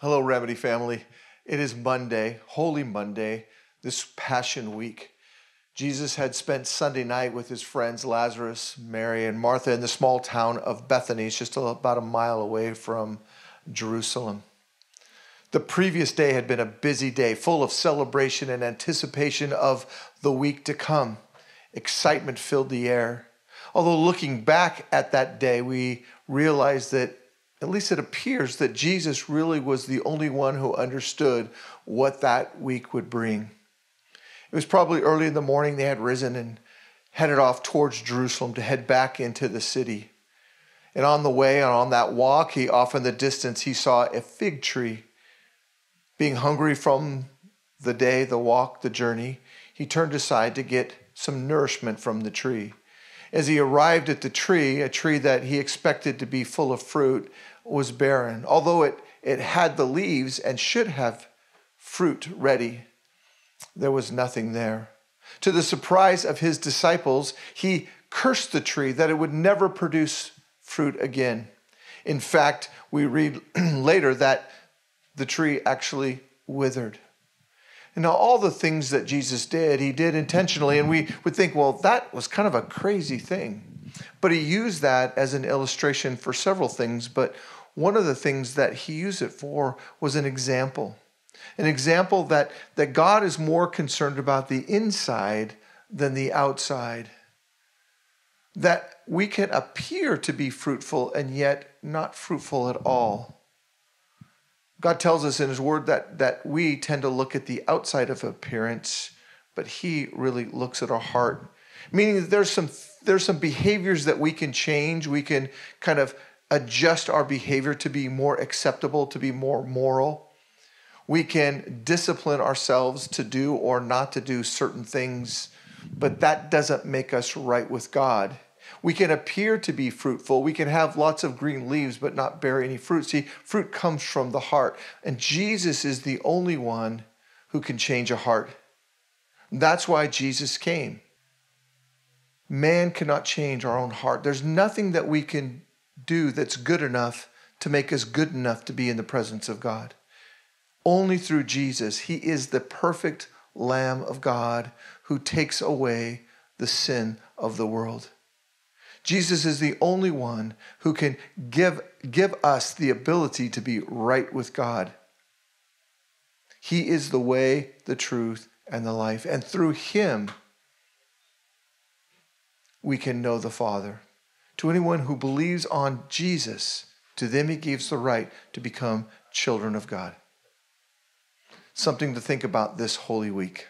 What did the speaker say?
Hello, Remedy family. It is Monday, Holy Monday, this Passion Week. Jesus had spent Sunday night with his friends Lazarus, Mary, and Martha in the small town of Bethany. It's just about a mile away from Jerusalem. The previous day had been a busy day, full of celebration and anticipation of the week to come. Excitement filled the air. Although looking back at that day, we realize that at least it appears that Jesus really was the only one who understood what that week would bring. It was probably early in the morning. They had risen and headed off towards Jerusalem to head back into the city. And on the way and on that walk, off in the distance, he saw a fig tree. Being hungry from the day, the walk, the journey, he turned aside to get some nourishment from the tree. As he arrived at the tree, a tree that he expected to be full of fruit was barren. Although it had the leaves and should have fruit ready, there was nothing there. To the surprise of his disciples, he cursed the tree that it would never produce fruit again. In fact, we read later that the tree actually withered. And now all the things that Jesus did, he did intentionally, and we would think, well, that was kind of a crazy thing. But he used that as an illustration for several things, but one of the things that he used it for was an example that God is more concerned about the inside than the outside. That we can appear to be fruitful and yet not fruitful at all. God tells us in his word that we tend to look at the outside of appearance, but he really looks at our heart. Meaning that there's some behaviors that we can change. We can kind of adjust our behavior to be more acceptable, to be more moral. We can discipline ourselves to do or not to do certain things, but that doesn't make us right with God. We can appear to be fruitful. We can have lots of green leaves, but not bear any fruit. See, fruit comes from the heart. And Jesus is the only one who can change a heart. That's why Jesus came. Man cannot change our own heart. There's nothing that we can do that's good enough to make us good enough to be in the presence of God. Only through Jesus. He is the perfect Lamb of God who takes away the sin of the world. Jesus is the only one who can give us the ability to be right with God. He is the way, the truth, and the life. And through him, we can know the Father. To anyone who believes on Jesus, to them he gives the right to become children of God. Something to think about this Holy Week.